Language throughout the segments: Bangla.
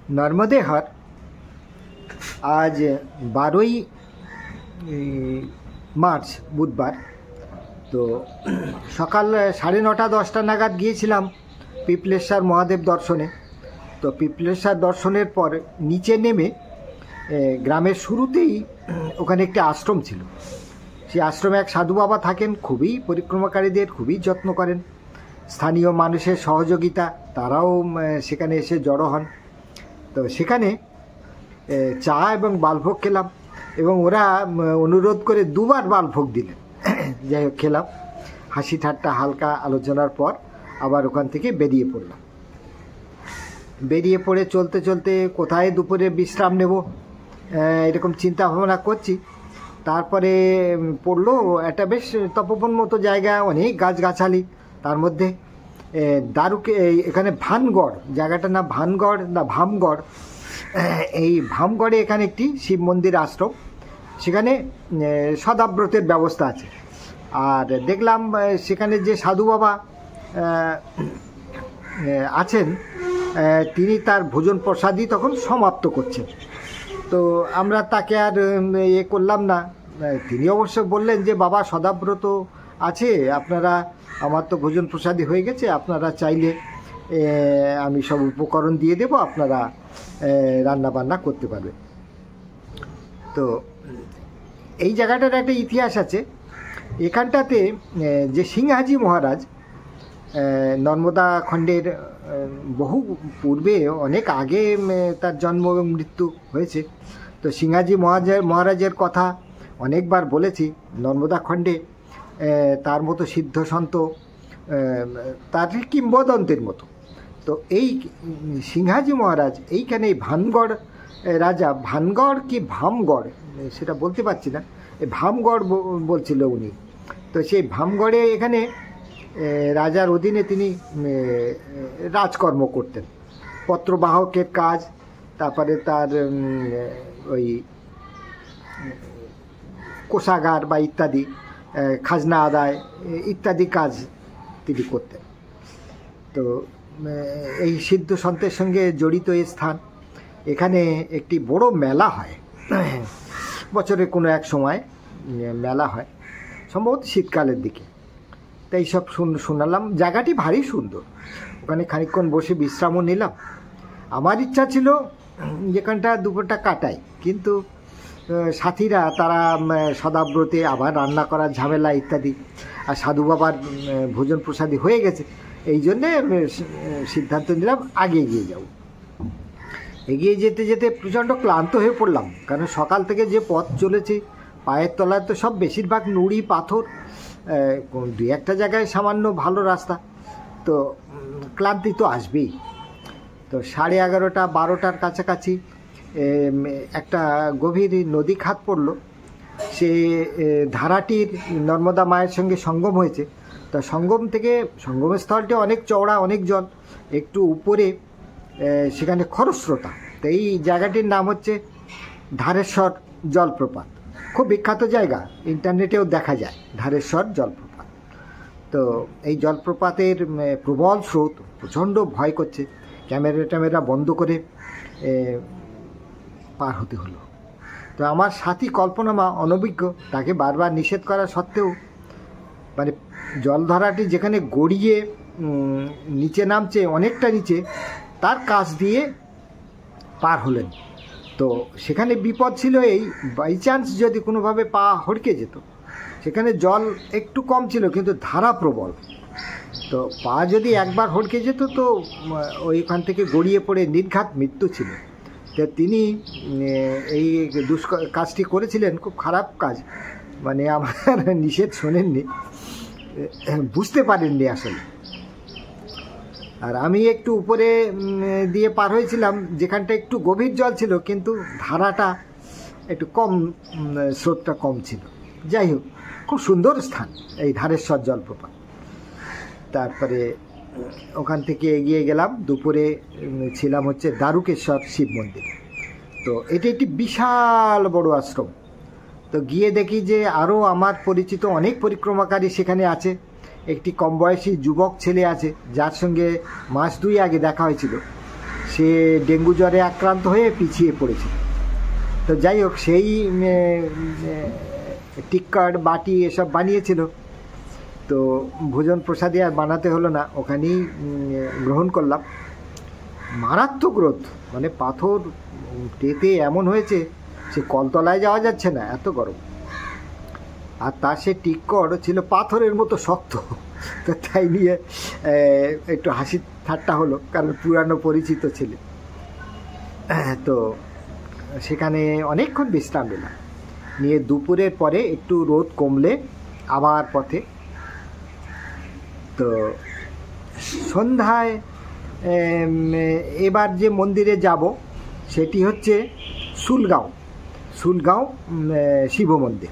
नर्मदे हर आज 12 मार्च बुधवार। तो सकाल 9:30-10টা नागाद গিয়েছিলাম পিপলেশ্বর মহাদেব দর্শনে। তো পিপলেশ্বর দর্শনের পর নিচে নেমে গ্রামের শুরুতেই ওখানে একটি আশ্রম ছিল। সেই আশ্রমে এক সাধু বাবা থাকেন, খুবই পরিক্রমাকারীদের খুবই যত্ন করেন। স্থানীয় মানুষের সহযোগিতা, তারাও সেখানে এসে জড়ো হন। তো সেখানে চা এবং বালভোগ খেলাম এবং ওরা অনুরোধ করে 2বার বালভোগ দিলেন। যাই হোক, খেলাম, হাসি ঠাট্টা হালকা আলোচনার পর আবার ওখান থেকে বেরিয়ে পড়লাম। বেরিয়ে পড়ে চলতে চলতে কোথায় দুপুরে বিশ্রাম নেব এরকম চিন্তা ভাবনা করছি। তারপরে পড়লো একটা বেশ তপবন মতো জায়গা, অনেক গাছগাছালি, তার মধ্যে দারুকে এখানে ভানগড়, জায়গাটার নাম ভানগড় না ভামগড়। এই ভামগড়ে এখানে একটি শিব মন্দির আশ্রম, সেখানে সদাব্রতের ব্যবস্থা আছে। আর দেখলাম সেখানে যে সাধু বাবা আছেন তিনি তার ভোজন প্রসাদই তখন সমাপ্ত করছেন। তো আমরা তাকে আর করলাম না। তিনি অবশ্য বললেন যে বাবা সদাব্রত আছে, আপনারা, আমার তো ভোজন প্রসাদী হয়ে গেছে, আপনারা চাইলে আমি সব উপকরণ দিয়ে দেব, আপনারা রান্না বান্না করতে পারবেন। তো এই জায়গাটার একটা ইতিহাস আছে। এখানটাতে যে সিংহাজি মহারাজ, নর্মদা খণ্ডের বহু পূর্বে, অনেক আগে তার জন্ম এবং মৃত্যু হয়েছে। তো সিংহাজি মহারাজের কথা অনেকবার বলেছি। নর্মদা খণ্ডে তার মতো সিদ্ধ সন্ত, তার কিংবদন্তের মতো। তো এই সিংহাজি মহারাজ এইখানে এই ভানগড় রাজা, ভানগড় কি ভামগড় সেটা বলতে পারছি না, এই ভামগড় বলছিল উনি। তো সেই ভামগড়ে এখানে রাজার অধীনে তিনি রাজকর্ম করতেন, পত্রবাহকের কাজ, তারপরে তার ওই কোষাগার বা ইত্যাদি, খাজনা আদায় ইত্যাদি কাজ তিনি করতেন। তো এই সিদ্ধ সন্তের সঙ্গে জড়িত এই স্থান। এখানে একটি বড় মেলা হয়, বছরে কোনো এক সময় মেলা হয়, সম্ভবত শীতকালের দিকে। তাই সব শোনালাম। জায়গাটি ভারী সুন্দর, ওখানে খানিকক্ষণ বসে বিশ্রামও নিলাম। আমার ইচ্ছা ছিল যেখানটা দুপুরটা কাটাই, কিন্তু সাথীরা তারা সদাব্রতে আবার রান্না করার ঝামেলা ইত্যাদি, আর সাধু বাবার ভোজন প্রসাদী হয়ে গেছে, এই জন্যে সিদ্ধান্ত নিলাম আগে এগিয়ে যাব। এগিয়ে যেতে যেতে প্রচণ্ড ক্লান্ত হয়ে পড়লাম, কারণ সকাল থেকে যে পথ চলেছি, পায়ের তলায় তো সব বেশিরভাগ নুড়ি পাথর, 2-একটা জায়গায় সামান্য ভালো রাস্তা, তো ক্লান্তি তো আসবেই। তো 11:30-12টার কাছাকাছি একটা গভীর নদী খাত পড়ল। সে ধারাটির নর্মদা মায়ের সঙ্গে সঙ্গম হয়েছে। তা সঙ্গম থেকে, সঙ্গমের স্থলটি অনেক চওড়া, অনেক জল, একটু উপরে সেখানে খরস্রোতা। তো এই জায়গাটির নাম হচ্ছে ধারেশ্বর জলপ্রপাত, খুব বিখ্যাত জায়গা, ইন্টারনেটেও দেখা যায় ধারেশ্বর জলপ্রপাত। তো এই জলপ্রপাতের প্রবল স্রোত, প্রচণ্ড ভয় করছে, ক্যামেরা বন্ধ করে পার হতে হলো। তো আমার সাথী কল্পনামা অনভিজ্ঞ, তাকে বারবার নিষেধ করা সত্ত্বেও, মানে জলধারাটি যেখানে গড়িয়ে নিচে নামছে, অনেকটা নিচে, তার কাছ দিয়ে পার হলেন। তো সেখানে বিপদ ছিল এই, বাই চান্স যদি কোনোভাবে পা হড়কে যেত। সেখানে জল একটু কম ছিল কিন্তু ধারা প্রবল, তো পা যদি একবার হড়কে যেত তো ওইখান থেকে গড়িয়ে পড়ে নির্ঘাত মৃত্যু ছিল। তো তিনি এই কাজটি করেছিলেন, খুব খারাপ কাজ, মানে আমার নিষেধ শোনেননি, বুঝতে পারেননি আসলে। আর আমি একটু উপরে দিয়ে পার হয়েছিলাম, যেখানটা একটু গভীর জল ছিল কিন্তু ধারাটা একটু কম, স্রোতটা কম ছিল। যাই হোক, খুব সুন্দর স্থান এই ধারেশ্বর জলপ্রপাত। তারপরে ওখান থেকে এগিয়ে গেলাম, দুপুরে ছিলাম হচ্ছে দারুকেশ্বর শিব মন্দির। তো এটি একটি বিশাল বড় আশ্রম। তো গিয়ে দেখি যে আরও আমার পরিচিত অনেক পরিক্রমাকারী সেখানে আছে। একটি কম বয়সী যুবক ছেলে আছে, যার সঙ্গে মাস 2 আগে দেখা হয়েছিল। সে ডেঙ্গু জ্বরে আক্রান্ত হয়ে পিছিয়ে পড়েছিল। তো যাই হোক, সেই টিক্কার বাটি এসব বানিয়েছিল। তো ভোজন প্রসাদী আর বানাতে হলো না, ওখানেই গ্রহণ করলাম। মারাত্মক রোদ, মানে পাথর টেতে এমন হয়েছে সে কলতলায় যাওয়া যাচ্ছে না, এত গরম। আর তার সে টিক্কর ছিল পাথরের মতো শক্ত। তো তাই নিয়ে একটু হাসি ঠাট্টা হলো, কারণ পুরানো পরিচিত ছিল। তো সেখানে অনেকক্ষণ বিশ্রাম নিলাম, নিয়ে দুপুরের পরে একটু রোদ কমলে আবার পথে। তো সন্ধ্যায় এবার যে মন্দিরে যাব সেটি হচ্ছে শুলগাঁও শিব মন্দির,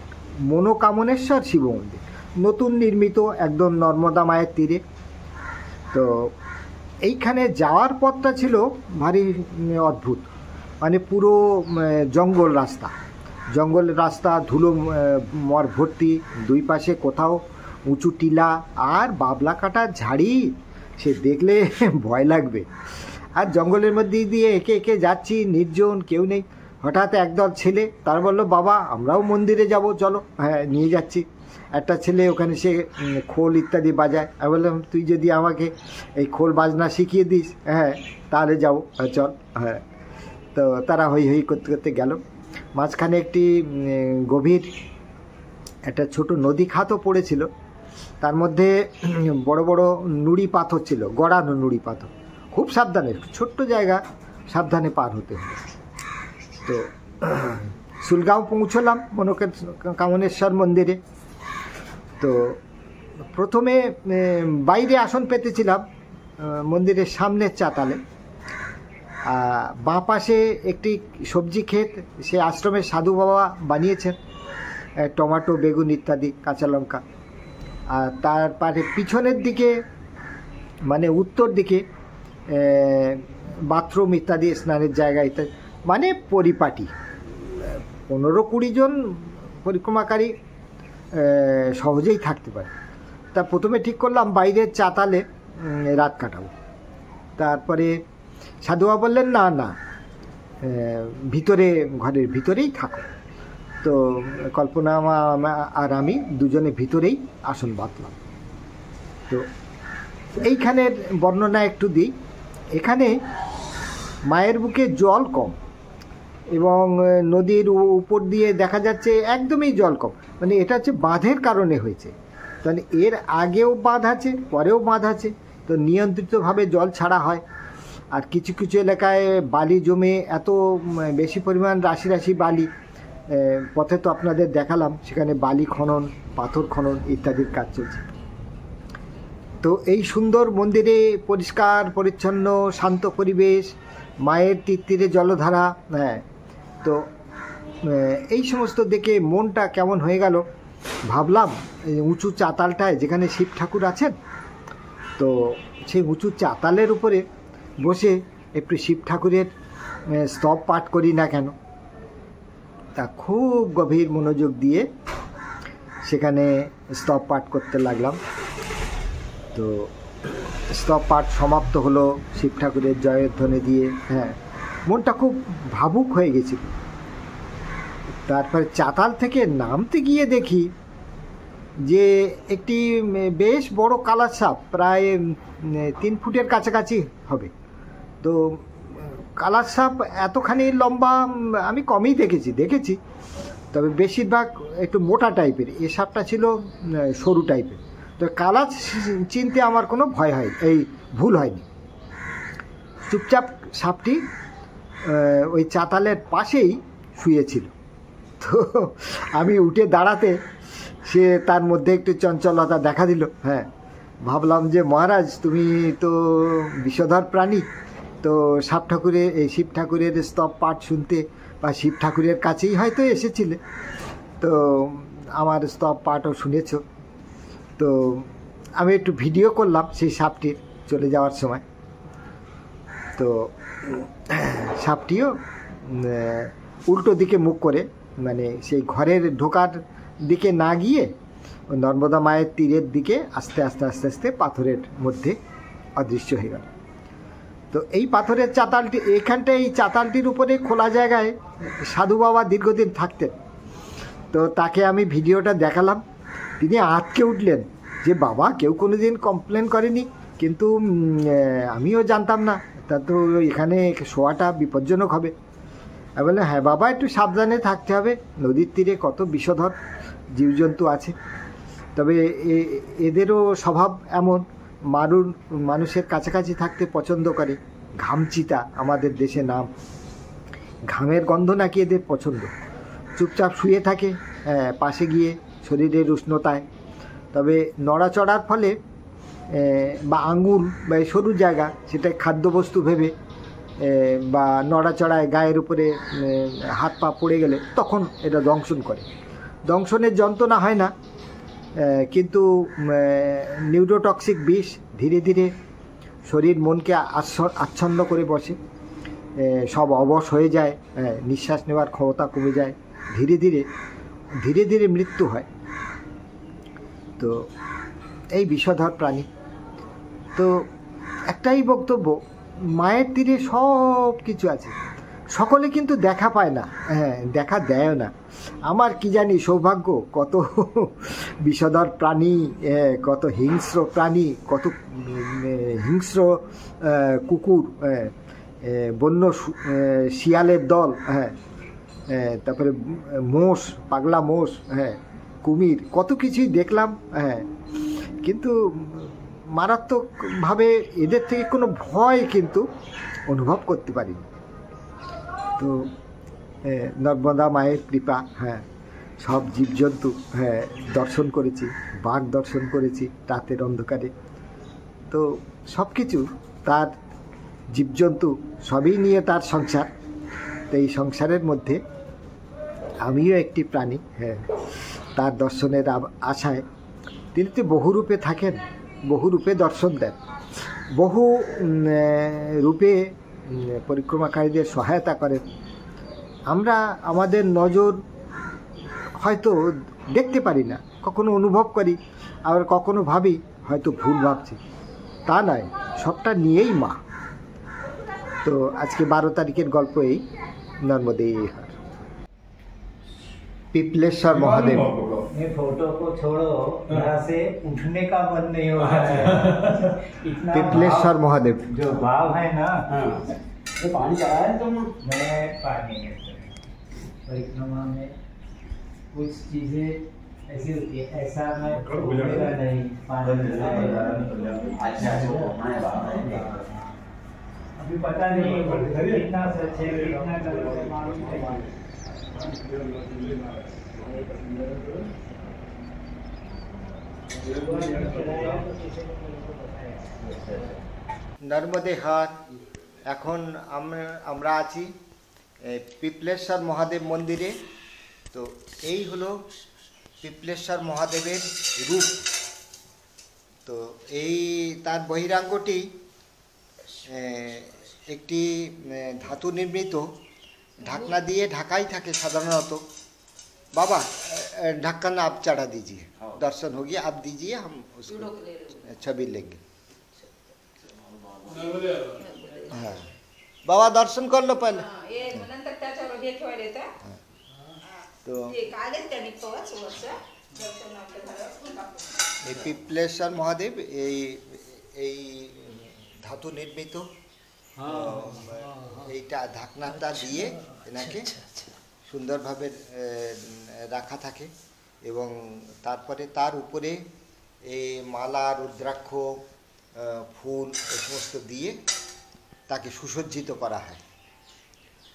মনোকামনেশ্বর শিব মন্দির, নতুন নির্মিত, একদম নর্মদা মায়ের তীরে। তো এইখানে যাওয়ার পথটা ছিল ভারী অদ্ভুত, মানে পুরো জঙ্গল রাস্তা, ধুলো মর ভর্তি, দুই পাশে কোথাও উঁচু টিলা আর বাবলা কাটার ঝাড়ি, সে দেখলে ভয় লাগবে। আর জঙ্গলের মধ্যে দিয়ে একে একে যাচ্ছি, নির্জন, কেউ নেই। হঠাৎ একদল ছেলে, তারা বললো, বাবা আমরাও মন্দিরে যাব, চলো। হ্যাঁ, নিয়ে যাচ্ছি। একটা ছেলে ওখানে সে খোল ইত্যাদি বাজায়। আমি বললাম, তুই যদি আমাকে এই খোল বাজনা শিখিয়ে দিস, হ্যাঁ তাহলে যাবো, চল। হ্যাঁ, তো তারা হই হই করতে করতে গেল। মাঝখানে একটি গভীর একটা ছোট নদী খাতও পড়েছিল, তার মধ্যে বড় বড় নুড়ি পাথর ছিল, গড়ানো নুড়ি পাথর। খুব সাবধানে, ছোট্ট জায়গা, সাবধানে পার হতে হবে। তো শুলগাঁও পৌঁছলাম মনোকামনেশ্বর মন্দিরে। তো প্রথমে বাইরে আসন পেতেছিলাম মন্দিরের সামনের চাতালে। বাঁ পাশে একটি সবজি ক্ষেত, সে আশ্রমের সাধু বাবা বানিয়েছেন, টমেটো, বেগুন ইত্যাদি, কাঁচা লঙ্কা। আর তারপরে পিছনের দিকে, মানে উত্তর দিকে, বাথরুম ইত্যাদি, স্নানের জায়গা ইত্যাদি, মানে পরিপাটি। 15-20 জন পরিক্রমাকারী সহজেই থাকতে পারে। তা প্রথমে ঠিক করলাম বাইরের চাতালে রাত কাটাবো। তারপরে সাধুবা বললেন, না না, ভিতরে, ঘরের ভিতরেই থাকো। তো কল্পনা আর আমি দুজনে ভিতরেই আসন বাঁধলাম। তো এইখানের বর্ণনা একটু দিই। এখানে মায়ের বুকে জল কম, এবং নদীর উপর দিয়ে দেখা যাচ্ছে একদমই জল কম, মানে এটা হচ্ছে বাঁধের কারণে হয়েছে। তাহলে এর আগেও বাঁধ আছে, পরেও বাঁধ আছে, তো নিয়ন্ত্রিতভাবে জল ছাড়া হয়। আর কিছু কিছু এলাকায় বালি জমে এত বেশি পরিমাণ, রাশি রাশি বালি, পথে তো আপনাদের দেখালাম, সেখানে বালি খনন, পাথর খনন ইত্যাদির কাজ চলছে। তো এই সুন্দর মন্দিরে পরিষ্কার পরিচ্ছন্ন শান্ত পরিবেশ, মায়ের তীরে জলধারা, হ্যাঁ, তো এই সমস্ত দেখে মনটা কেমন হয়ে গেল। ভাবলাম উঁচু চাতালটায় যেখানে শিব ঠাকুর আছেন, তো সেই উঁচু চাতালের উপরে বসে একটু শিব ঠাকুরের স্তব পাঠ করি না কেন। তা খুব গভীর মনোযোগ দিয়ে সেখানে স্তব পাঠ করতে লাগলাম। তো স্তব পাঠ সমাপ্ত হলো শিব ঠাকুরের জয়ধ্বনি দিয়ে। হ্যাঁ, মনটা খুব ভাবুক হয়ে গেছিল। তারপরে চাতাল থেকে নামতে গিয়ে দেখি যে একটি বেশ বড় কালার সাপ, প্রায় 3 ফুটের কাছাকাছি হবে। তো কালার সাপ এতখানি লম্বা আমি কমই দেখেছি, তবে বেশিরভাগ একটু মোটা টাইপের। এই সাপটা ছিল সরু টাইপের। তো কালার চিনতে আমার কোনো ভুল হয়নি। চুপচাপ সাপটি ওই চাতালের পাশেই শুয়েছিল। তো আমি উঠে দাঁড়াতে সে তার মধ্যে একটু চঞ্চলতা দেখা দিল। হ্যাঁ, ভাবলাম যে মহারাজ, তুমি তো বিষধর প্রাণী, তো শিব ঠাকুরের স্তব পাঠ শুনতে বা শিব ঠাকুরের কাছেই হয়তো এসেছিলে, তো আমার স্তব পাঠও শুনেছ। তো আমি একটু ভিডিও করলাম সেই সাপটির চলে যাওয়ার সময়। তো সাপটিও উল্টো দিকে মুখ করে, মানে সেই ঘরের ঢোকার দিকে না গিয়ে নর্মদা মায়ের তীরের দিকে আস্তে আস্তে আস্তে আস্তে পাথরের মধ্যে অদৃশ্য হয়ে গেল। তো তো এই পাথরের চাতালটি, এইখানটা এই চাতালটির উপরে খোলা জায়গায় সাধু বাবা দীর্ঘদিন থাকতেন। তো তাকে আমি ভিডিওটা দেখালাম, তিনি আঁতকে উঠলেন যে বাবা কেউ কোনো দিন কমপ্লেন করেনি, কিন্তু আমিও জানতাম না, তা তো এখানে শোয়াটা বিপজ্জনক হবে। আমি বললাম হ্যাঁ বাবা, একটু সাবধানে থাকতে হবে, নদীর তীরে কত বিষধর জীবজন্তু আছে। তবে এদেরও স্বভাব এমন, মানুষের কাছাকাছি থাকতে পছন্দ করে। ঘামচিতা আমাদের দেশে নাম, ঘামের গন্ধ নাকি এদের পছন্দ। চুপচাপ শুয়ে থাকে পাশে গিয়ে শরীরের উষ্ণতায়। তবে নড়াচড়ার ফলে বা আঙুল বা সরু জায়গা, সেটা খাদ্যবস্তু ভেবে বা নড়াচড়ায় গায়ের উপরে হাত পা পড়ে গেলে তখন এটা দংশন করে। দংশনের যন্ত্রণা হয় না, কিন্তু নিউরোটক্সিক বিষ ধীরে ধীরে শরীর মনকে আচ্ছন্ন করে বসে, সব অবশ হয়ে যায়, নিঃশ্বাস নেওয়ার ক্ষমতা কমে যায়, ধীরে ধীরে ধীরে মৃত্যু হয়। তো এই বিষধর প্রাণী। তো একটাই বক্তব্য, মায়ের তীরে সব কিছু আছে, সকলে কিন্তু দেখা পায় না, দেখা দেয় না। আমার কি জানি সৌভাগ্য, কত বিষধর প্রাণী, কত হিংস্র প্রাণী, কত হিংস্র কুকুর, বন্য শিয়ালের দল, তারপরে মোষ, পাগলা মোষ, কুমির, কত কিছুই দেখলাম। কিন্তু মারাত্মকভাবে এদের থেকে কোনো ভয় কিন্তু অনুভব করতে পারিনি। তো নর্মদা মায়ের কৃপা, সব জীবজন্তু দর্শন করেছি, বাঘ দর্শন করেছি রাতের অন্ধকারে। তো সব কিছু তার, জীবজন্তু সবই নিয়ে তার সংসার। তো এই সংসারের মধ্যে আমিও একটি প্রাণী, তার দর্শনের আশায়। তিনি তো বহু রূপে থাকেন, বহু রূপে দর্শন দেন, বহু রূপে পরিক্রমাকারীদের সহায়তা করেন। আমরা আমাদের নজর হয়তো দেখতে পারি না, কখনো অনুভব করি, আবার কখনো ভাবি হয়তো ভুল ভাবছি, তা নয়, সবটা নিয়েই মা। তো আজকে 12 তারিখের গল্প এই নর্মদে। पिपलेश्वर महादेव। ये फोटो को छोड़ो, यहाँ से उठने का मन नहीं हो रहा है। इतना पिपलेश्वर महादेव जो भाव है ना, ये पानी चढ़ा है तुम? मैं पानी परिक्रमा में कुछ चीजें ऐसी होती है, ऐसा मैं खोलेगा नहीं पानी। अच्छा अभी पता नहीं कितना सच है, कितना गलत है, मालूम नहीं। নর্মদে হাট। এখন আমরা আছি পিপলেশ্বর মহাদেব মন্দিরে। তো এই হলো পিপলেশ্বর মহাদেবের রূপ। তো এই তার বহিরাঙ্গটি একটি ধাতু নির্মিত ढकना दिए, ढका ही থাকে साधारणत। बाबा ढक्कन आप चढ़ा दीजिए, दर्शन हो गया, आप दीजिए, हम उसको छवि लेंगे। हाँ बाबा दर्शन कर लो पहले। तो पिपलेश्वर महादेव এই ধাতু নির্মিত এইটা ঢাকনাটা দিয়ে এনাকে সুন্দরভাবে রাখা থাকে, এবং তারপরে তার উপরে এই মালা, রুদ্রাক্ষ, ফুল এ সমস্ত দিয়ে তাকে সুসজ্জিত করা হয়।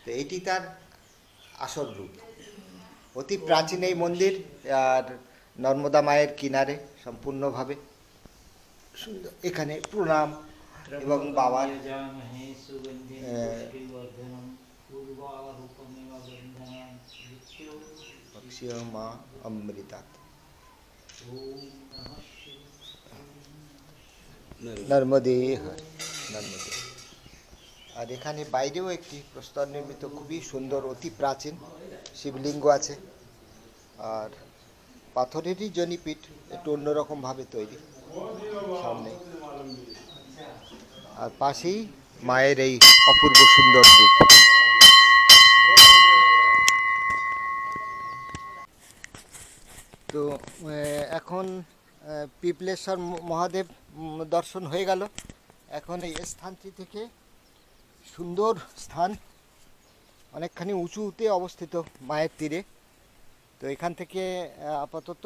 তো এইটি তার আসল রূপ। অতি প্রাচীন এই মন্দির, আর নর্মদা মায়ের কিনারে সম্পূর্ণভাবে সুন্দর। এখানে প্রণাম এবং বাবার মা অমৃতা নর্মদে হয়, নর্মদে। আর এখানে বাইরেও একটি প্রস্তর নির্মিত খুবই সুন্দর অতি প্রাচীন শিবলিঙ্গ আছে, আর পাথরেরই জনিপীঠ, একটু অন্যরকমভাবে তৈরি সামনে। আর পাশেই মায়ের এই অপূর্ব সুন্দর রূপ। তো এখন পিপলেশ্বর মহাদেব দর্শন হয়ে গেল। এখন এই স্থানটি থেকে সুন্দর স্থান, অনেকখানি উঁচুতে অবস্থিত মায়ের তীরে। তো এখান থেকে আপাতত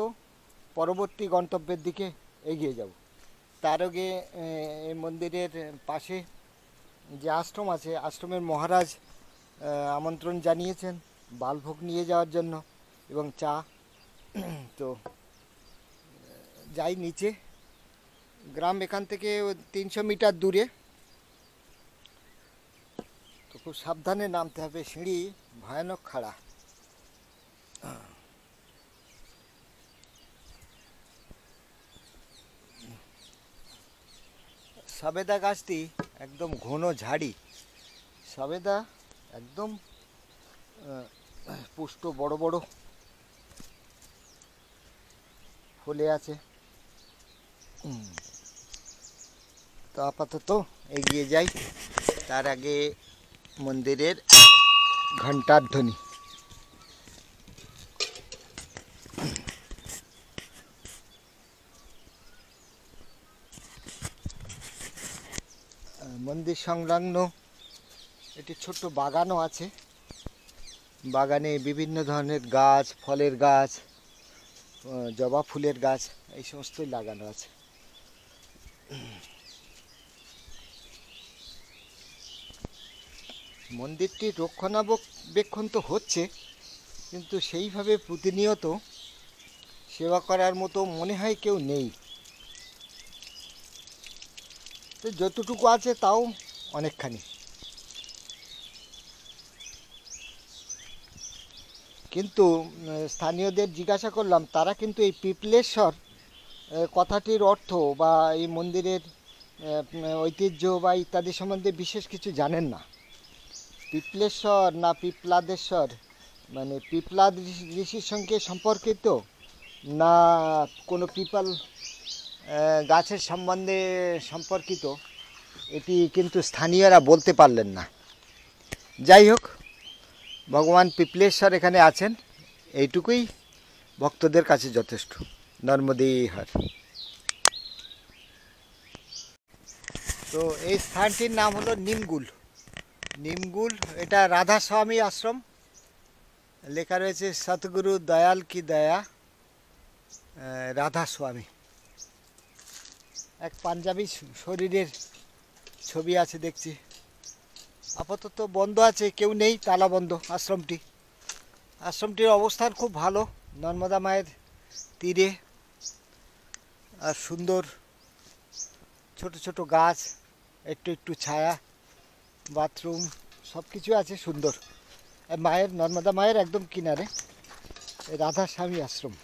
পরবর্তী গন্তব্যের দিকে এগিয়ে যাব। তার আগে এই মন্দিরের পাশে যে আশ্রম আছে, আশ্রমের মহারাজ আমন্ত্রণ জানিয়েছেন বালভোগ নিয়ে যাওয়ার জন্য এবং চা। তো যাই নিচে। গ্রাম এখান থেকে 300 মিটার দূরে। তো খুব সাবধানে নামতে হবে, সিঁড়ি ভয়ানক খাড়া। সবেদা গাছটি একদম ঘন ঝাড়ি, সবেদা একদম পুষ্ট, বড় বড় ফুলে আছে। তো আপাতত এগিয়ে যাই, তার আগে মন্দিরের ঘণ্টার ধ্বনি। মন্দির সংলগ্ন একটি ছোট্ট বাগানও আছে। বাগানে বিভিন্ন ধরনের গাছ, ফলের গাছ, জবা ফুলের গাছ, এই সমস্তই লাগানো আছে। মন্দিরটির রক্ষণাবেক্ষণ তো হচ্ছে, কিন্তু সেইভাবে প্রতিনিয়ত সেবা করার মতো মনে হয় কেউ নেই। তো যতটুকু আছে তাও অনেকখানি। কিন্তু স্থানীয়দের জিজ্ঞাসা করলাম, তারা কিন্তু এই পিপলেশ্বর কথাটির অর্থ বা এই মন্দিরের ঐতিহ্য বা ইত্যাদি সম্বন্ধে বিশেষ কিছু জানেন না। পিপলেশ্বর না পিপলাদেশ্বর, মানে পিপলাদ ঋষির সঙ্গে সম্পর্কিত না কোনো পিপল গাছের সম্বন্ধে সম্পর্কিত, এটি কিন্তু স্থানীয়রা বলতে পারলেন না। যাই হোক, ভগবান পিপলেশ্বর এখানে আছেন, এইটুকুই ভক্তদের কাছে যথেষ্ট। নর্মদে হর। তো এই স্থানটির নাম হলো নিমগুল। নিমগুল, এটা রাধাস্বামী আশ্রম। লেখা রয়েছে সতগুরু দয়াল কি দয়া, রাধাস্বামী। এক পাঞ্জাবি শরীরের ছবি আছে দেখছি। আপাতত বন্ধ আছে, কেউ নেই, তালা বন্ধ আশ্রমটি। আশ্রমটির অবস্থান খুব ভালো, নর্মদা মায়ের তীরে, আর সুন্দর ছোট ছোট গাছ, একটু একটু ছায়া, বাথরুম, সব কিছু আছে সুন্দর। মায়ের, নর্মদা মায়ের একদম কিনারে রাধাস্বামী আশ্রম।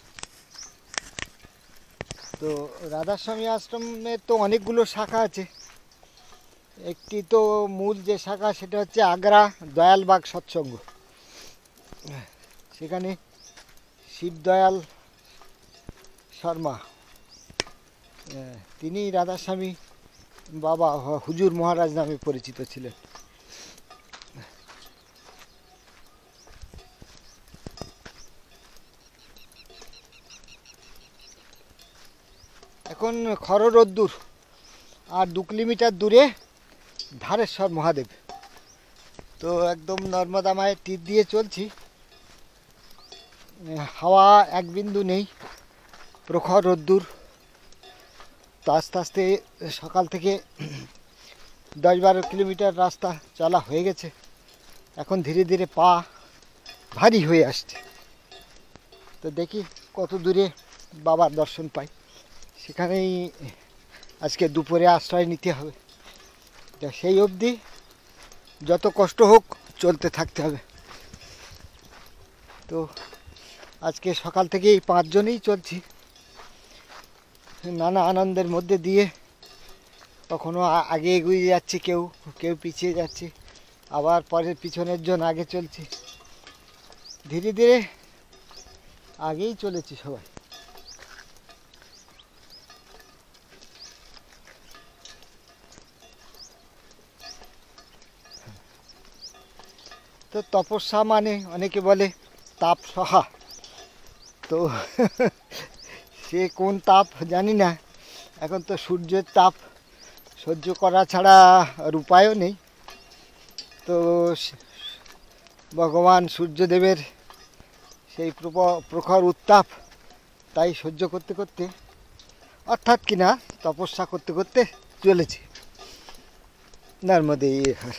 তো রাধাস্বামী আশ্রমের তো অনেকগুলো শাখা আছে। একটি তো মূল যে শাখা, সেটা হচ্ছে আগ্রা দয়ালবাগ সৎসঙ্গ। সেখানে শিবদয়াল শর্মা, তিনি রাধাস্বামী বাবা হুজুর মহারাজ নামে পরিচিত ছিলেন। এখন খর রোদ্দুর, আর 2 কিলোমিটার দূরে ধারেশ্বর মহাদেব। তো একদম নর্মদা মায়ের তীর দিয়ে চলছি, হাওয়া এক বিন্দু নেই, প্রখর রোদ্দুর। তো আস্তে আস্তে সকাল থেকে 10-12 কিলোমিটার রাস্তা চলা হয়ে গেছে। এখন ধীরে ধীরে পা ভারী হয়ে আসছে। তো দেখি কত দূরে বাবার দর্শন পাই, সেখানেই আজকে দুপুরে আশ্রয় নিতে হবে। সেই অবধি যত কষ্ট হোক চলতে থাকতে হবে। তো আজকে সকাল থেকেই 5 জনেই চলছি, নানা আনন্দের মধ্যে দিয়ে। কখনো আগে এগিয়ে যাচ্ছি, কেউ কেউ পিছিয়ে যাচ্ছি, আবার পরের পিছনের জন আগে চলছি। ধীরে ধীরে আগেই চলেছি সবাই। তো তপস্যা মানে অনেকে বলে তাপ সহা, তো সে কোন তাপ জানি না। এখন তো সূর্যের তাপ সহ্য করা ছাড়া আর উপায়ও নেই। তো ভগবান সূর্যদেবের সেই প্রখর উত্তাপ তাই সহ্য করতে করতে, অর্থাৎ কিনা তপস্যা করতে করতে চলেছি নর্মদে হর।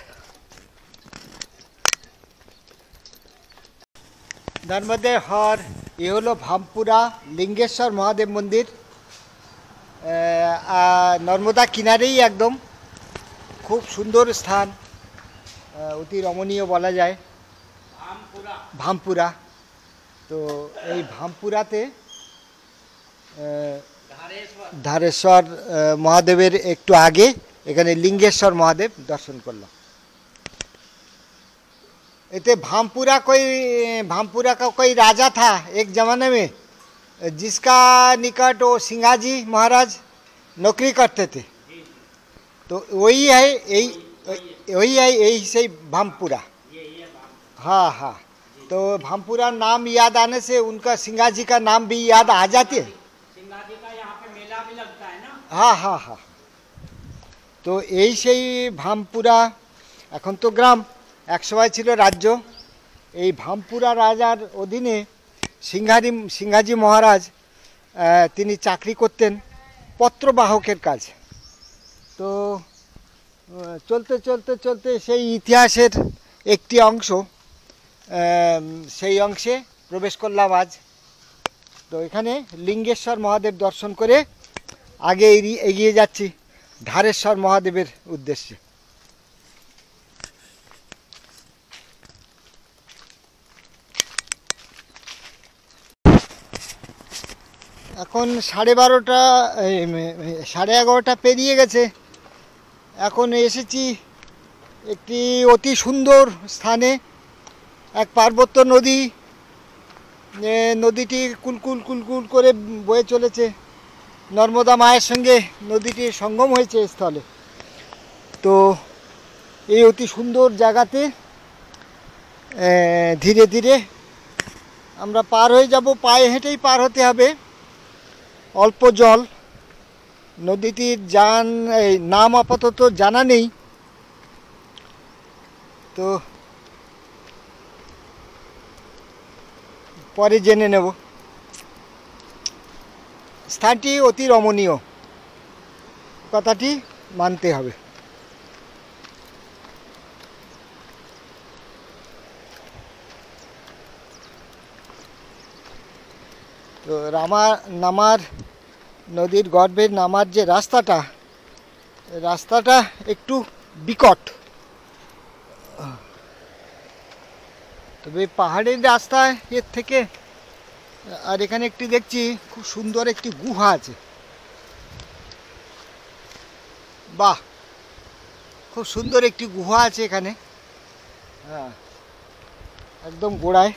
নর্মদে হর এ হলো ভামপুরা লিঙ্গেশ্বর মহাদেব মন্দির, নর্মদা কিনারেই একদম, খুব সুন্দর স্থান, অতি রমণীয় বলা যায় ভামপুরা। তো এই ভামপুরাতে ধারেশ্বর মহাদেবের একটু আগে এখানে লিঙ্গেশ্বর মহাদেব দর্শন करलो। इतने भामपुरा का कोई राजा था एक जमाने में, जिसका निकट वो सिंघाजी महाराज नौकरी करते थे। तो वही है यही से भामपुरा। हाँ हाँ, तो भामपुरा नाम याद आने से उनका सिंघाजी का नाम भी याद आ जाती है। सिंघाजी का यहाँ पे मेला भी लगता है ना। हाँ हाँ हाँ, तो यही से भामपुरा এখন তো গ্রাম, এক সময় ছিল রাজ্য। এই ভামপুরা রাজার অধীনে সিংহাজি মহারাজ তিনি চাকরি করতেন পত্রবাহকের কাজ। তো চলতে চলতে চলতে সেই ইতিহাসের একটি অংশ, সেই অংশে প্রবেশ করলাম আজ। তো এখানে লিঙ্গেশ্বর মহাদেব দর্শন করে আগে এগিয়ে যাচ্ছি ধারেশ্বর মহাদেবের উদ্দেশ্যে। এখন 11:30 পেরিয়ে গেছে। এখন এসেছি একটি অতি সুন্দর স্থানে, এক পার্বত্য নদী, নদীটি কুলকুল কুলকুল করে বয়ে চলেছে। নর্মদা মায়ের সঙ্গে নদীটির সঙ্গম হয়েছে স্থলে। তো এই অতি সুন্দর জায়গাতে ধীরে ধীরে আমরা পার হয়ে যাব, পায়ে হেঁটেই পার হতে হবে। অল্প জল, নদীটির নাম আপাতত জানা নেই। তো পরে জেনে নেব। স্থানটি অতি রমণীয়, কথাটি মানতে হবে। তো নামার নদীর গর্ভে নামার যে রাস্তাটা একটু বিকট, তবে পাহাড়ের রাস্তায় এর থেকে। আর এখানে একটি দেখছি খুব সুন্দর একটি গুহা আছে। বাহ, খুব সুন্দর একটি গুহা আছে এখানে। হ্যাঁ, একদম গোড়ায়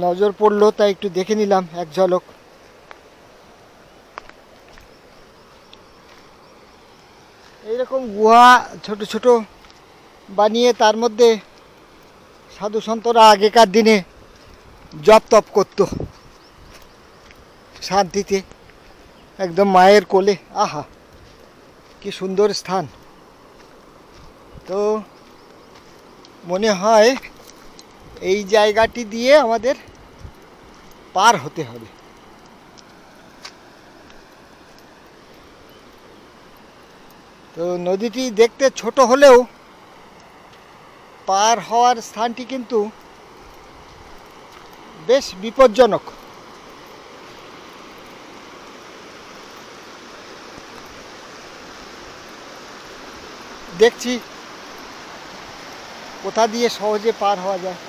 নজর পড়লো, তাই একটু দেখে নিলাম এক ঝলক। এইরকম গুহা ছোট ছোট বানিয়ে তার মধ্যে সাধু সন্তরা আগেকার দিনে জপ তপ করত শান্তিতে, একদম মায়ের কোলে। আহা, কি সুন্দর স্থান। তো মনে হয় এই জায়গাটি দিয়ে আমাদের পার হতে হবে। তো নদীটি দেখতে ছোট হলেও পার হওয়ার স্থানটি কিন্তু বেশ বিপজ্জনক। দেখছি কোথা দিয়ে সহজে পার হওয়া যায়।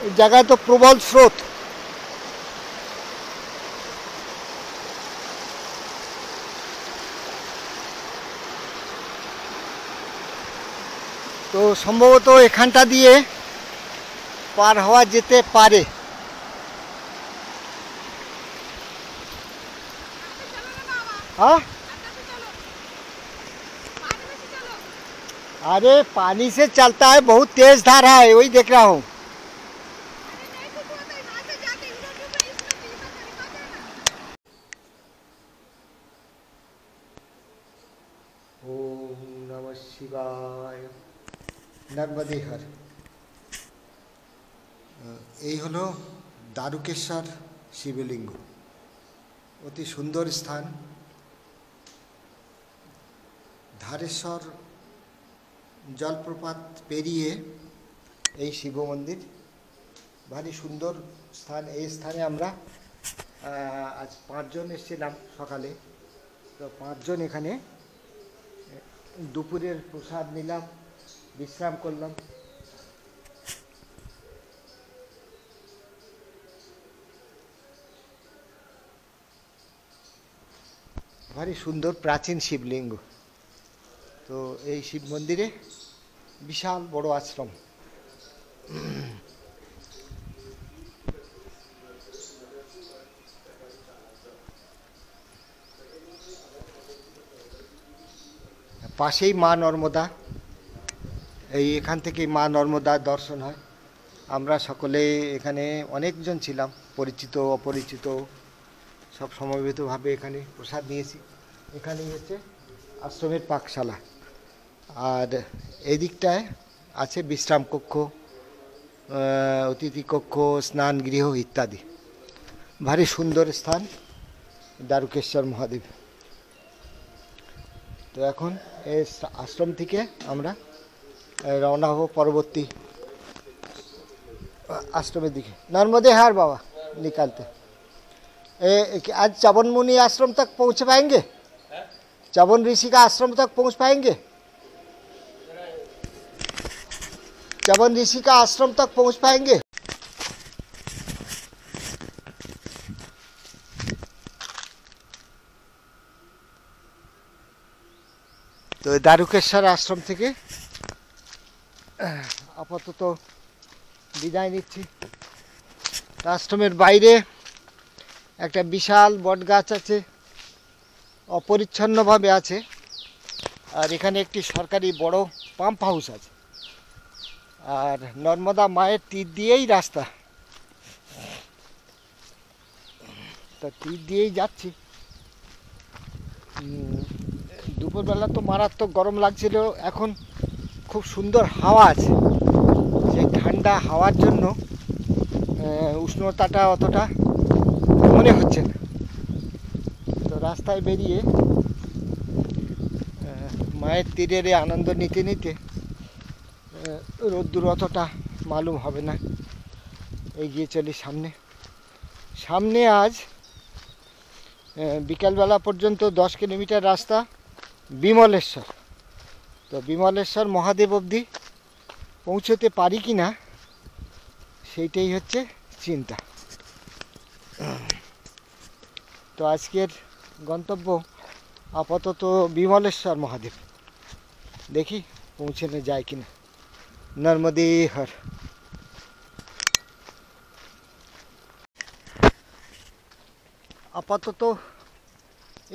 এই জায়গায় তো প্রবল স্রোত। তো সম্ভবত এখানটা দিয়ে পার হওয়া যেতে পারে। हाँ, अरे पानी से चलता है, बहुत तेज धारा है, वही देख रहा हूँ। ओम नमः शिवाय। नर्मदे हर। এই হলো দারুকেশ্বর শিবলিঙ্গ, অতি সুন্দর স্থান। ধারেশ্বর জলপ্রপাত পেরিয়ে এই শিব মন্দির, ভারী সুন্দর স্থান। এই স্থানে আমরা আজ 5 জন এসেছিলাম সকালে। তো 5 জন এখানে দুপুরের প্রসাদ নিলাম, বিশ্রাম করলাম। ভারী সুন্দর প্রাচীন শিবলিঙ্গ। তো এই শিব মন্দিরে বিশাল বড় আশ্রম। পাশেই মা নর্মদা, এখান থেকেই মা নর্মদার দর্শন হয়। আমরা সকলে এখানে অনেকজন ছিলাম, পরিচিত অপরিচিত, সব সমবেতভাবে এখানে প্রসাদ নিয়েছি। এখানেই হচ্ছে আশ্রমের পাকশালা, আর এই দিকটায় আছে বিশ্রাম কক্ষ, অতিথি কক্ষ, স্নান গৃহ ইত্যাদি। ভারী সুন্দর স্থান দারুকেশ্বর মহাদেব। তো এখন এই আশ্রম থেকে আমরা রওনা হব পরবর্তী आश्रम दिखे। नर्मदे हार बाबा निकालते। आज चवन मुनि आश्रम तक पहुंच पाएंगे? चवन ऋषि का आश्रम तक पहुंच पाएंगे? चवन ऋषि का आश्रम तक पहुंच पाएंगे? तो दारुकेश्वर आश्रम থেকে আপাতত বিদায় নিচ্ছি। আশ্রমের বাইরে একটা বিশাল বটগাছ আছে, অপরিচ্ছন্নভাবে আছে, আর এখানে একটি সরকারি বড় পাম্প হাউস আছে, আর নর্মদা মায়ের তীর দিয়েই রাস্তা। তা তীর দিয়েই যাচ্ছি। দুপুরবেলা তো মারাত্মক গরম লাগছিল, এখন খুব সুন্দর হাওয়া আছে। সেই ঠান্ডা হাওয়ার জন্য উষ্ণতাটা অতটা মনে হচ্ছে না। তো রাস্তায় বেরিয়ে মায়ের তীরের আনন্দ নিতে নিতে রোদ্দুর অতটা মালুম হবে না। এগিয়ে চলি সামনে। সামনে আজ বিকালবেলা পর্যন্ত 10 কিলোমিটার রাস্তা বিমলেশ্বর। তো বিমলেশ্বর মহাদেব অবধি পৌঁছতে পারি কি না সেইটাই হচ্ছে চিন্তা। তো আজকের গন্তব্য আপাতত বিমলেশ্বর মহাদেব, দেখি পৌঁছানো যায় কিনা। নর্মদে হর। আপাতত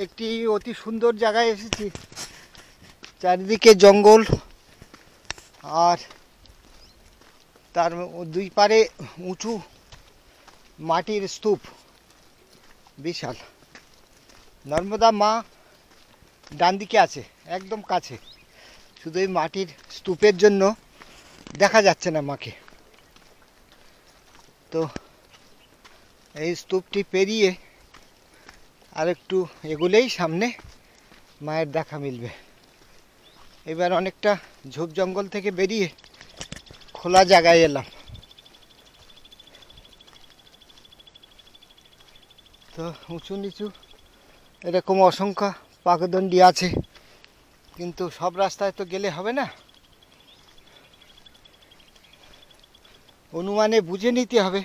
একটি অতি সুন্দর জায়গায় এসেছি। চারিদিকে জঙ্গল, আর তার দুই পারে উঁচু মাটির স্তূপ, বিশাল। নর্মদা মা ডান দিকে আছে, একদম কাছে, শুধু এই মাটির স্তূপের জন্য দেখা যাচ্ছে না মাকে। তো এই স্তূপটি পেরিয়ে আর একটু এগুলেই সামনে মায়ের দেখা মিলবে। এবার অনেকটা ঝোপ জঙ্গল থেকে বেরিয়ে খোলা জায়গায় এলাম। তো উঁচু নিচু এরকম অসংখ্য পাকদণ্ডী আছে, কিন্তু সব রাস্তায় তো গেলে হবে না। অনুমানে বুঝে নিতে হবে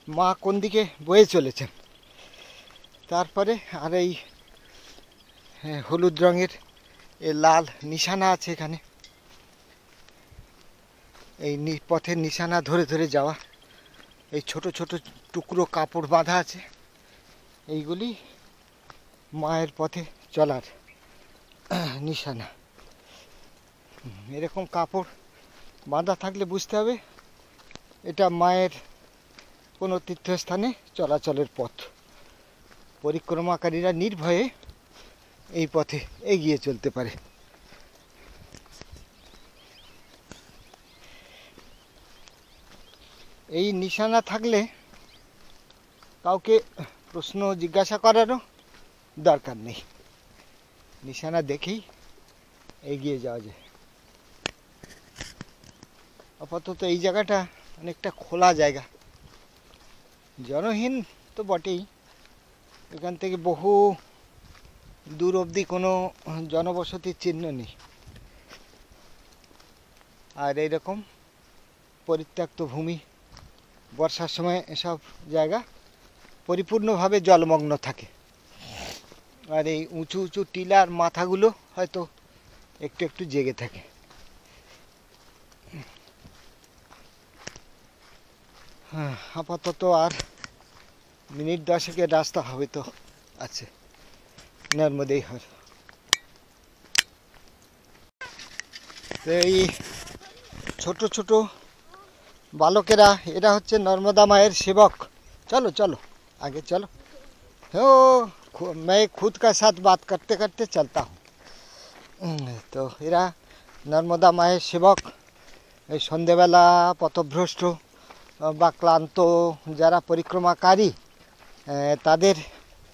মা কোন দিকে বয়ে চলেছেন। তারপরে আর এই হলুদ রঙের লাল নিশানা আছে এখানে, এই পথের নিশানা ধরে ধরে যাওয়া। এই ছোট ছোট টুকরো কাপড় বাঁধা আছে, এইগুলি মায়ের পথে চলার নিশানা। এরকম কাপড় বাঁধা থাকলে বুঝতে হবে এটা মায়ের কোনো তীর্থস্থানে চলাচলের পথ। পরিক্রমাকারীরা নির্ভয়ে এই পথে এগিয়ে চলতে পারে। এই নিশানা থাকলে কাউকে প্রশ্ন জিজ্ঞাসা করারও দরকার নেই, নিশানা দেখেই এগিয়ে যাওয়া যায়। আপাতত এই জায়গাটা অনেকটা খোলা জায়গা, জনহীন তো বটেই, এখান থেকে বহু দূর অবধি কোনো জনবসতির চিহ্ন নেই। আর এইরকম পরিত্যক্ত ভূমি, বর্ষার সময় এসব জায়গা পরিপূর্ণভাবে জলমগ্ন থাকে। আর এই উঁচু উঁচু টিলার মাথাগুলো হয়তো একটু একটু জেগে থাকে। হ্যাঁ, আপাতত আর মিনিট 10 রাস্তা হবে তো আছে নর্মদেই হর। এই ছোট ছোট বালকেরা এরা হচ্ছে নর্মদা মায়ের সেবক। चलो चलो आगे चलो। हो मैं खुद का साथ बात करते करते चलता हूँ। तो এরা নর্মদা মায়ের সেবক। এই সন্ধেবেলা পথভ্রষ্ট বা ক্লান্ত যারা পরিক্রমাকারী তাদের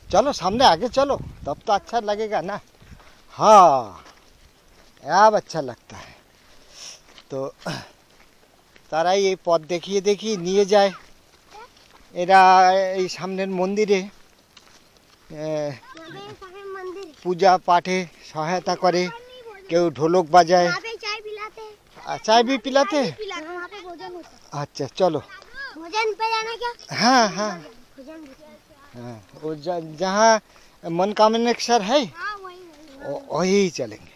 चलो सामने आगे चलो तब तो अच्छा लगेगा ना। हाँ अब अच्छा लगता है। तो তারাই এই পথ দেখিয়ে দেখিয়ে নিয়ে যায়। এরা এই সামনের মন্দিরে পূজা পাঠে সহায়তা করে, কেউ ঢোলক বাজায়। चाय भी पिलाते हैं? अच्छा चलो। भोजन पे जाना क्या? हाँ हाँ हाँ, वो जहाँ मनोकामनेश्वर है वही चलेंगे।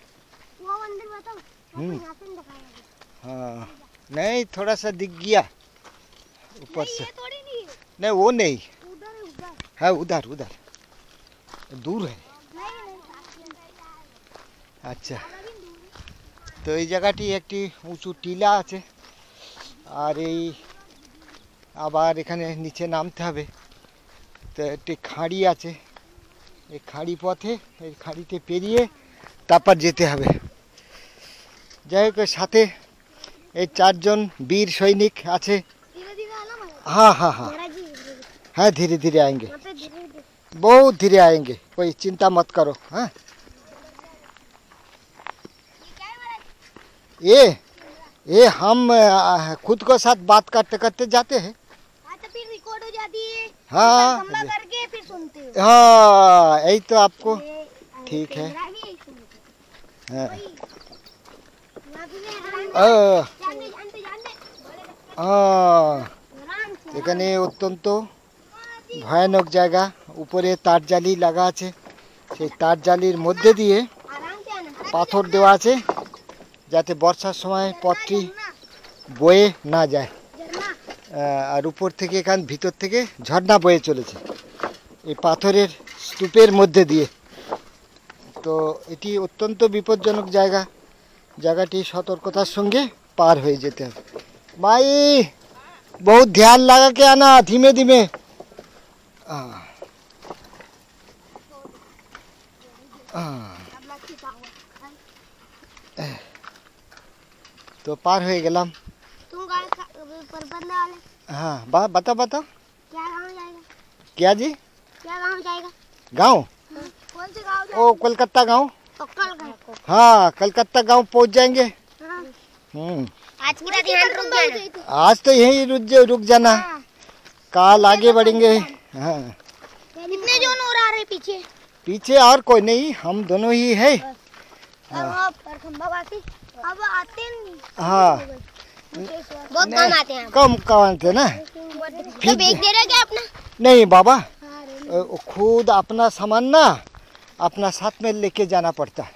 वो मंदिर बताओ। यहाँ से दिखाया। हाँ नहीं थोड़ा सा दिख गया ऊपर से। ये थोड़ी नहीं है। नहीं वो नहीं उधर है उधर। है, उधर उधर दूर है। আচ্ছা, তো এই জায়গাটি একটি উঁচু টিলা আছে। আর এই আবার এখানে নিচে নামতে হবে। তো একটি খাঁড়ি আছে, এই খাঁড়ি পথে এই খাঁড়িতে পেরিয়ে তারপর যেতে হবে। যাই হোক, সাথে এই 4 জন বীর সৈনিক আছে। धीरे धीरे आना मत। हाँ हाँ हाँ महाराज जी हाँ धीरे धीरे आएंगे, यहाँ पे धीरे धीरे। बहुत धीरे आएंगे, कोई चिंता मत करो। हाँ ये हम खुद को साथ बात करते करते जाते हैं। हाँ तो फिर रिकॉर्ड हो जाती है। हाँ। कमला करके फिर सुनते हो। हाँ यही तो आपको ठीक है। कैमरा भी यही सुनते हो। हाँ यहाँ पे भी আহ, जानते আহ, এখানে অত্যন্ত ভয়ানক জায়গা। উপরে তার জালি লাগা আছে, সেই তার জালির মধ্যে দিয়ে आराम से आना। পাথর দেওয়া আছে যাতে বর্ষার সময় পথটি বয়ে না যায়। झरना। আর উপর থেকে এখান ভিতর থেকে ঝর্ণা বয়ে চলেছে এই পাথরের স্তূপের মধ্যে দিয়ে। তো এটি অত্যন্ত বিপজ্জনক জায়গা। জায়গাটি সতর্কতার সঙ্গে পার হয়ে যেতে হবে। ভাই बहुत ध्यान लगा के आना, धीमे धीमे। तो पार हो गलम। तुम गाय पर बंदे वाले हाँ बता बता क्या गाँव जाएगा? क्या जी? क्या गाँव जाएगा? गांव? कौन से गाँव ओ कोलकाता गांव। पक्कल गाँव को। हाँ कलकत्ता गांव पहुंच जाएंगे। हाँ। हम्म, आज पूरा ध्यान रुक जाना। आज तो यहीं रुक जाना, कल आगे बढ़ेंगे। हाँ कितने जोन और आ रहे पीछे? पीछे और कोई नहीं, हम दोनों ही है। अब खंबावासी अब आते नहीं। हाँ बहुत कम आते हैं। कम कम थे ना। तो बेच दे रहे क्या अपना? नहीं बाबा, खुद अपना सामान ना अपना साथ में लेके जाना पड़ता है।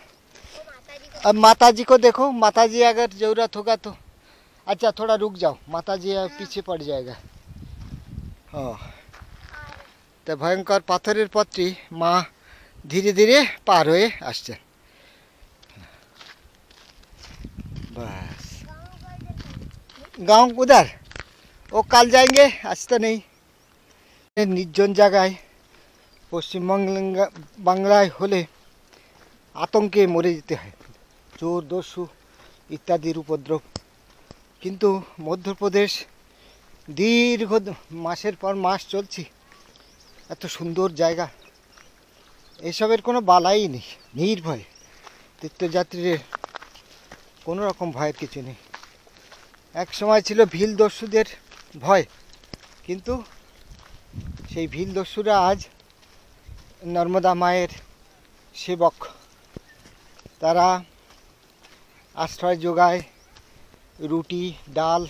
अब माताजी को देखो, माताजी अगर जरूरत होगा तो। अच्छा थोड़ा रुक जाओ, माताजी पीछे पड़ जाएगा। हाँ तो भयंकर पाथरेर पथटी मा धीरे धीरे पार हुए आसছে। बस गांव उधर वो कल जाएंगे, आज तो नहीं। निर्जन जगह पश्चिम बांगलाय होले आतंके मरे जेते हैं, चोर दस्यु इत्यादिर उपद्रव। किन्तु मध्य प्रदेश दीर्घ मासेर पर मास चलছি, এত সুন্দর জায়গা, এসবের কোনো বালাই নেই, নির্ভয় তীর্থযাত্রীদের কোনো রকম ভয়ের কিছু নেই। এক সময় ছিল ভিল দস্যুদের ভয়, কিন্তু সেই ভিল দস্যুরা আজ নর্মদা মায়ের সেবক। তারা আশ্রয় যোগায়, রুটি ডাল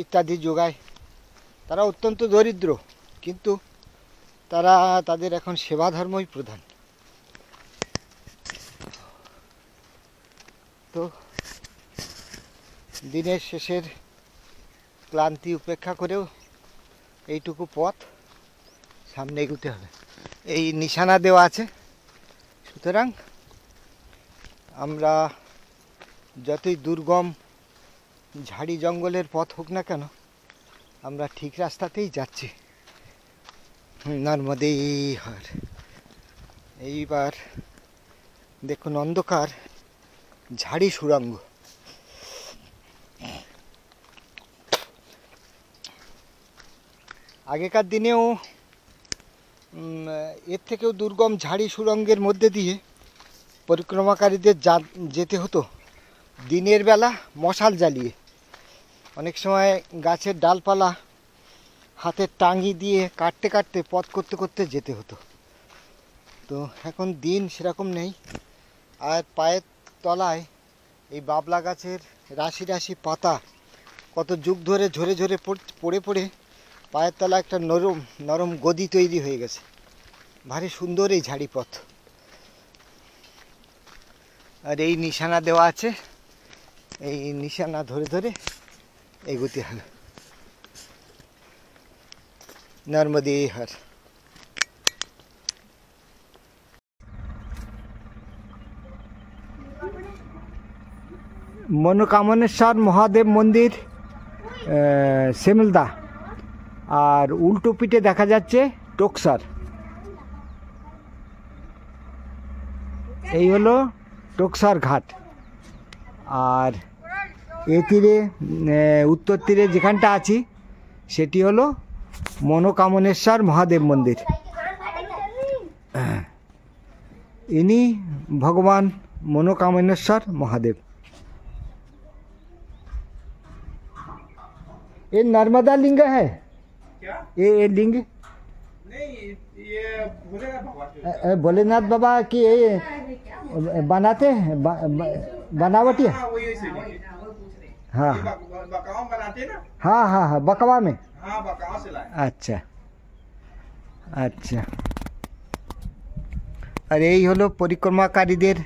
ইত্যাদি যোগায়। তারা অত্যন্ত দরিদ্র, কিন্তু তারা তাদের এখন সেবা ধর্মই প্রধান। তো দিনের শেষের ক্লান্তি উপেক্ষা করেও এইটুকু পথ সামনে এগোতে হবে। এই নিশানা দেওয়া আছে, সুতরাং আমরা যতই দুর্গম ঝাড়ি জঙ্গলের পথ হোক না কেন, আমরা ঠিক রাস্তাতেই যাচ্ছি। নর্মদে হর। এইবার দেখুন অন্ধকার ঝাড়ি সুড়ঙ্গ। আগেকার দিনেও এর থেকেও দুর্গম ঝাড়ি সুড়ঙ্গের মধ্যে দিয়ে পরিক্রমাকারীদের যেতে হতো দিনের বেলা মশাল জ্বালিয়ে। অনেক সময় গাছের ডালপালা হাতের টাঙ্গি দিয়ে কাটতে কাটতে পথ করতে করতে যেতে হতো। তো এখন দিন সেরকম নেই, আর পায়ের তলায় এই বাবলা গাছের রাশি রাশি পাতা কত যুগ ধরে ঝরে ঝরে পড়ে পড়ে পায়ের তলায় একটা নরম নরম গদি তৈরি হয়ে গেছে। ভারী সুন্দর এই ঝাড়ি পথ। আর এই নিশানা দেওয়া আছে, এই নিশানা ধরে ধরে এগোতে হবে। নর্মদে হর। মনোকামনেশ্বর মহাদেব মন্দির শিমলদা, আর উল্টো পিঠে দেখা যাচ্ছে টকসার। এই হলো টকসার ঘাট। আর এ তীরে উত্তর তীরে যেখানটা আছি সেটি হলো মনোকামনেশ্বর মহাদেব মন্দির। ইনি ভগবান মনোকামনেশ্বর মহাদেব। ये नर्मदा लिंग है क्या? ये लिंग नहीं, ये भोलेनाथ बाबा की बनाते हैं, बनावटी है। हाँ बनाते ना। हाँ हाँ हाँ बकवा में। हाँ बकवा से लाए। अच्छा अच्छा। আর এই হলো পরিক্রমাকারীদের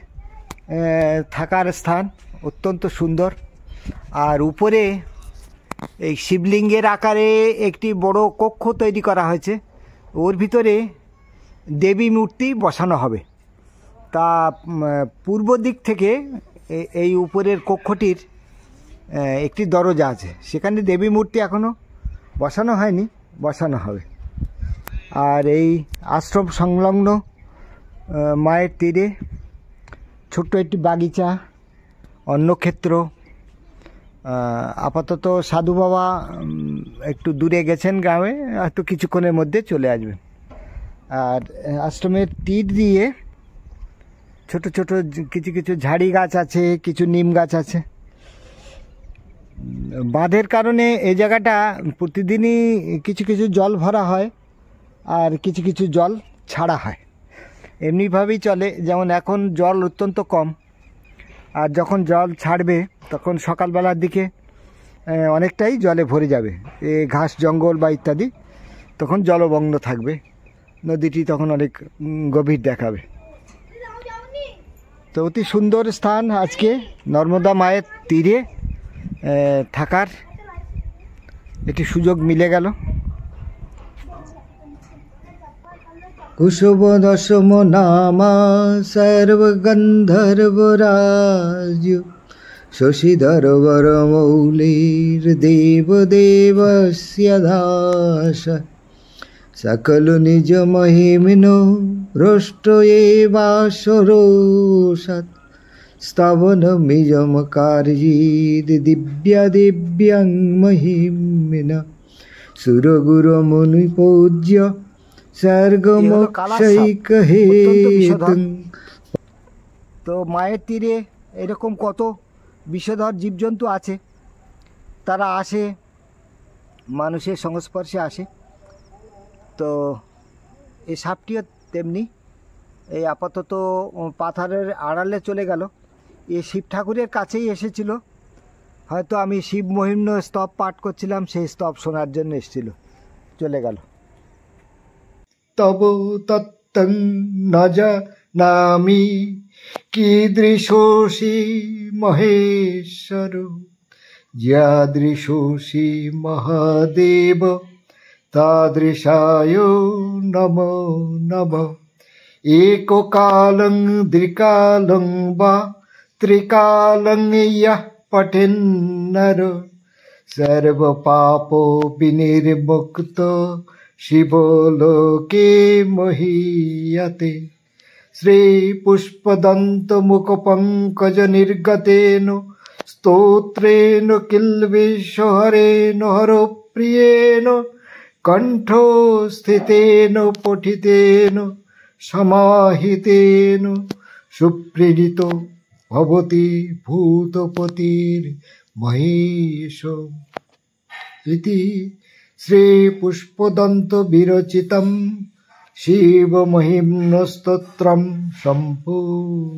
থাকার স্থান, অত্যন্ত সুন্দর। আর উপরে এই শিবলিঙ্গের আকারে একটি বড় কক্ষ তৈরি করা হয়েছে, ওর ভিতরে দেবী মূর্তি বসানো হবে। তা পূর্ব দিক থেকে এই উপরের কক্ষটির একটি দরজা আছে, সেখানে দেবী মূর্তি এখনও বসানো হয়নি, বসানো হবে। আর এই আশ্রম সংলগ্ন মায়ের তীরে ছোট্ট একটি বাগিচা, অন্নক্ষেত্র। আপাতত সাধু বাবা একটু দূরে গেছেন গ্রামে, হয়তো কিছুক্ষণের মধ্যে চলে আসবেন। আর আশ্রমের তীর দিয়ে ছোট ছোট কিছু কিছু ঝাড়ি গাছ আছে, কিছু নিম গাছ আছে। বাঁধের কারণে এই জায়গাটা প্রতিদিনই কিছু কিছু জল ভরা হয় আর কিছু কিছু জল ছাড়া হয়, এমনিভাবেই চলে। যেমন এখন জল অত্যন্ত কম, আর যখন জল ছাড়বে তখন সকালবেলার দিকে অনেকটাই জলে ভরে যাবে, ঘাস জঙ্গল বা ইত্যাদি, তখন জলমগ্ন থাকবে, নদীটি তখন অনেক গভীর দেখাবে। তো অতি সুন্দর স্থান, আজকে নর্মদা মায়ের তীরে থাকার একটি সুযোগ মিলে গেল। कुशुभ दशम नामा सर्वगन्धर्वराज शशिधर वरमौलिर्देवदेवस्य दास सकल निज महिमिनो हृष्ट एवासुरोषत् स्तवनमिजं कार्येद् दिव्यं महिम्ना सुरगुरुमुनिपूज्य सर्गमोक्षैकहेतुं। তো মায়ের তীরে এরকম কত বিষধর জীবজন্তু আছে, তারা আসে, মানুষের সংস্পর্শে আসে। তো এই সাপটিও তেমনি, এই আপাতত পাথরের আড়ালে চলে গেল। এই শিব ঠাকুরের কাছেই এসেছিল, হয়তো আমি শিব মহিম্ন স্তব পাঠ করছিলাম, সেই স্তব শোনার জন্য এসেছিল, চলে গেল। তব তত্ত্বং ন জানামি কীদৃশোষি মহেশ্বর যাদৃশোষি মহাদেব তাদৃশায় নমো নমঃ। এককালং দ্বিকালং বা ত্রিকালং ইয়ঃ পঠেন্নর সর্বপাপ বিনির্মুক্ত শিবলোকে মহীয়তে। শ্রীপুষ্পদন্ত মুখপঙ্কজ নির্গতেন স্তোত্রেণ কিলবিষহরেণ হরপ্রিয়েণ কণ্ঠস্থিতেন পঠিতেন সমাহিতেন সুপ্রীড়িত ভবতি ভূতপতির মহেশ। ইতি শ্রীপুষ্পদন্ত বিরচিতম শিবমহিম্ন স্তোত্রম সম্পূর্ণম।